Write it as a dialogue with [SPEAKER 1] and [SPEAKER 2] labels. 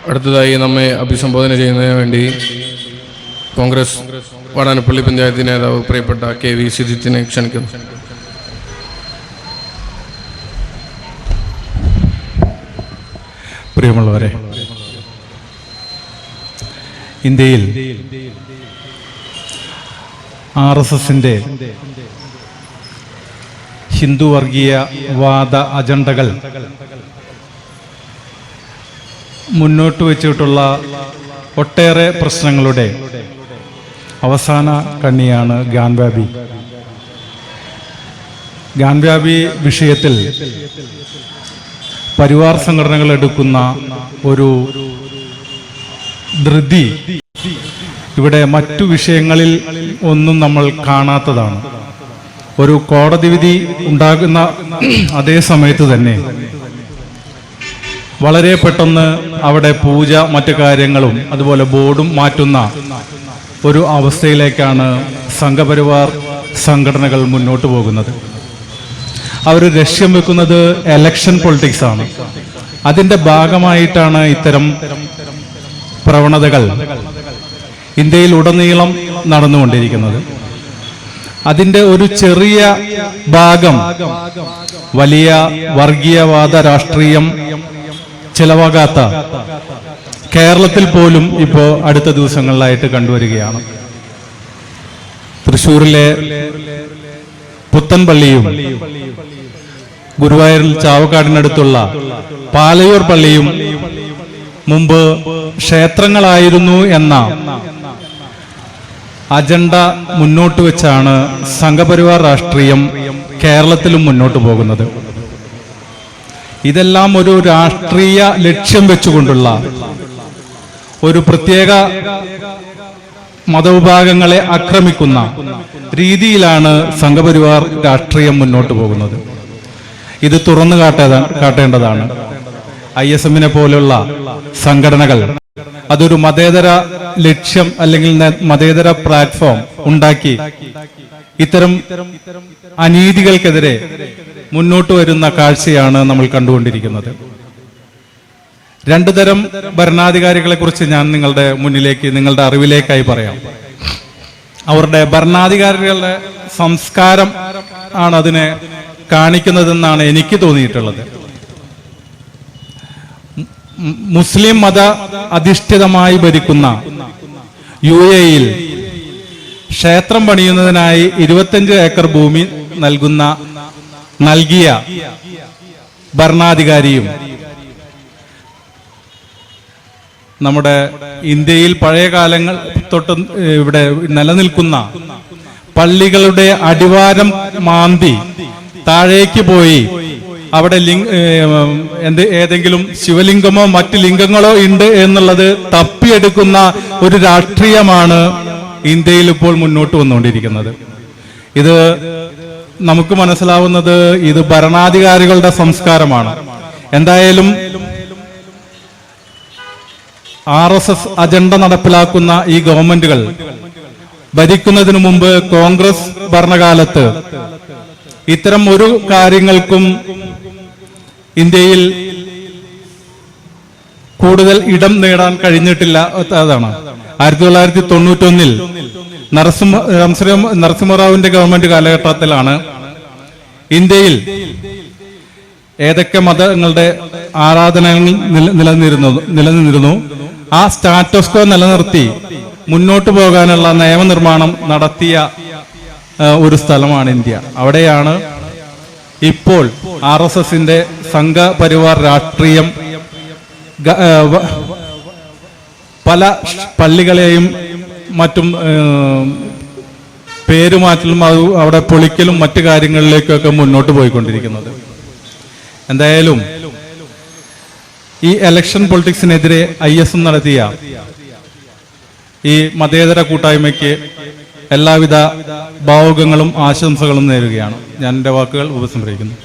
[SPEAKER 1] അടുത്തതായി നമ്മെ അഭിസംബോധന ചെയ്യുന്നതിന് വേണ്ടി കോൺഗ്രസ് വാടാനപ്പള്ളി പഞ്ചായത്ത് നേതാവ് പ്രിയപ്പെട്ട KV സിദ്ദിഖിനെ ക്ഷണിക്കുന്നു.
[SPEAKER 2] പ്രിയമുള്ളവരെ, ഇന്ത്യയിൽ RSSന്റെ ഹിന്ദു വർഗീയവാദ അജണ്ടകൾ മുന്നോട്ട് വെച്ചിട്ടുള്ള ഒട്ടേറെ പ്രശ്നങ്ങളുടെ അവസാന കണ്ണിയാണ് ഗാൻവ്യാപി വിഷയത്തിൽ പരിവാർ സംഘടനകൾ എടുക്കുന്ന ഒരു ധൃതി ഇവിടെ മറ്റു വിഷയങ്ങളിൽ ഒന്നും നമ്മൾ കാണാത്തതാണ്. ഒരു കോടതി വിധി ഉണ്ടാകുന്ന അതേ സമയത്ത് തന്നെ വളരെ പെട്ടെന്ന് അവിടെ പൂജ മറ്റു കാര്യങ്ങളും അതുപോലെ ബോർഡും മാറ്റുന്ന ഒരു അവസ്ഥയിലേക്കാണ് സംഘപരിവാർ സംഘടനകൾ മുന്നോട്ട് പോകുന്നത്. അവർ ലക്ഷ്യം വെക്കുന്നത് എലക്ഷൻ പൊളിറ്റിക്സ് ആണ്. അതിൻ്റെ ഭാഗമായിട്ടാണ് ഇത്തരം പ്രവണതകൾ ഇന്ത്യയിൽ ഉടനീളം നടന്നുകൊണ്ടിരിക്കുന്നത്. അതിൻ്റെ ഒരു ചെറിയ ഭാഗം വലിയ വർഗീയവാദ രാഷ്ട്രീയം ചിലവാകാത്ത കേരളത്തിൽ പോലും ഇപ്പോൾ അടുത്ത ദിവസങ്ങളിലായിട്ട് കണ്ടുവരികയാണ്. തൃശ്ശൂരിലെ പുത്തൻപള്ളിയും ഗുരുവായൂരിൽ ചാവക്കാടിനടുത്തുള്ള പാലയൂർ പള്ളിയും മുമ്പ് ക്ഷേത്രങ്ങളായിരുന്നു എന്ന അജണ്ട മുന്നോട്ട് വെച്ചാണ് സംഘപരിവാർ രാഷ്ട്രീയം കേരളത്തിലും മുന്നോട്ട് പോകുന്നത്. ഇതെല്ലാം ഒരു രാഷ്ട്രീയ ലക്ഷ്യം വെച്ചുകൊണ്ടുള്ള ഒരു പ്രത്യേക മതവിഭാഗങ്ങളെ ആക്രമിക്കുന്ന രീതിയിലാണ് സംഘപരിവാർ രാഷ്ട്രീയം മുന്നോട്ട് പോകുന്നത്. ഇത് തുറന്നു കാട്ടേണ്ടതാണ്. ISMനെ പോലുള്ള സംഘടനകൾ അതൊരു മതേതര ലക്ഷ്യം അല്ലെങ്കിൽ മതേതര പ്ലാറ്റ്ഫോം ഉണ്ടാക്കി ഇത്തരം അനീതികൾക്കെതിരെ മുന്നോട്ട് വരുന്ന കാഴ്ചയാണ് നമ്മൾ കണ്ടുകൊണ്ടിരിക്കുന്നത്. രണ്ടു തരം ഭരണാധികാരികളെ കുറിച്ച് ഞാൻ നിങ്ങളുടെ മുന്നിലേക്ക്, നിങ്ങളുടെ അറിവിലേക്കായി പറയാം. അവരുടെ ഭരണാധികാരികളുടെ സംസ്കാരം ആണ് അതിനെ കാണിക്കുന്നതെന്നാണ് എനിക്ക് തോന്നിയിട്ടുള്ളത്. മുസ്ലിം മത അധിഷ്ഠിതമായി ഭരിക്കുന്ന UAE-യിൽ ക്ഷേത്രം പണിയുന്നതിനായി 25 ഏക്കർ ഭൂമി നൽകിയ ഭരണാധികാരിയും നമ്മുടെ ഇന്ത്യയിൽ പഴയ കാലങ്ങൾ തൊട്ട് ഇവിടെ നിലനിൽക്കുന്ന പള്ളികളുടെ അടിവാരം മാന്തി താഴേക്ക് പോയി അവിടെ ഏതെങ്കിലും ശിവലിംഗമോ മറ്റ് ലിംഗങ്ങളോ ഉണ്ട് എന്നുള്ളത് തപ്പിയെടുക്കുന്ന ഒരു രാഷ്ട്രീയമാണ് ഇന്ത്യയിൽ ഇപ്പോൾ മുന്നോട്ട് വന്നുകൊണ്ടിരിക്കുന്നത്. ഇത് നമുക്ക് മനസ്സിലാവുന്നത് ഇത് ഭരണാധികാരികളുടെ സംസ്കാരമാണ്. എന്തായാലും RSS അജണ്ട നടപ്പിലാക്കുന്ന ഈ ഗവൺമെന്റുകൾ ഭരിക്കുന്നതിനു മുമ്പ് കോൺഗ്രസ് ഭരണകാലത്ത് ഇത്തരം ഒരു കാര്യങ്ങൾക്കും ഇന്ത്യയിൽ കൂടുതൽ ഇടം നേടാൻ കഴിഞ്ഞിട്ടില്ല. അതാണ് 1991 നരസിംഹറാവുവിന്റെ ഗവൺമെന്റ് കാലഘട്ടത്തിലാണ് ഇന്ത്യയിൽ ഏതൊക്കെ മതങ്ങളുടെ ആരാധനകൾ നിലനിന്നിരുന്നു ആ സ്റ്റാറ്റസ് കോ നിലനിർത്തി മുന്നോട്ട് പോകാനുള്ള നിയമനിർമ്മാണം നടത്തിയ ഒരു സ്ഥലമാണ് ഇന്ത്യ. അവിടെയാണ് ഇപ്പോൾ RSSന്റെ സംഘപരിവാർ രാഷ്ട്രീയം പല പള്ളികളെയും മറ്റും പേരുമാറ്റലും അവിടെ പൊളിക്കലും മറ്റു കാര്യങ്ങളിലേക്കൊക്കെ മുന്നോട്ട് പോയിക്കൊണ്ടിരിക്കുന്നത്. എന്തായാലും ഈ ഇലക്ഷൻ പൊളിറ്റിക്സിനെതിരെ ISM നടത്തിയ ഈ മതേതര കൂട്ടായ്മയ്ക്ക് എല്ലാവിധ ഭാവുകങ്ങളും ആശംസകളും നേരുകയാണ്. ഞാൻ എൻ്റെ വാക്കുകൾ ഉപസംഹരിക്കുന്നു.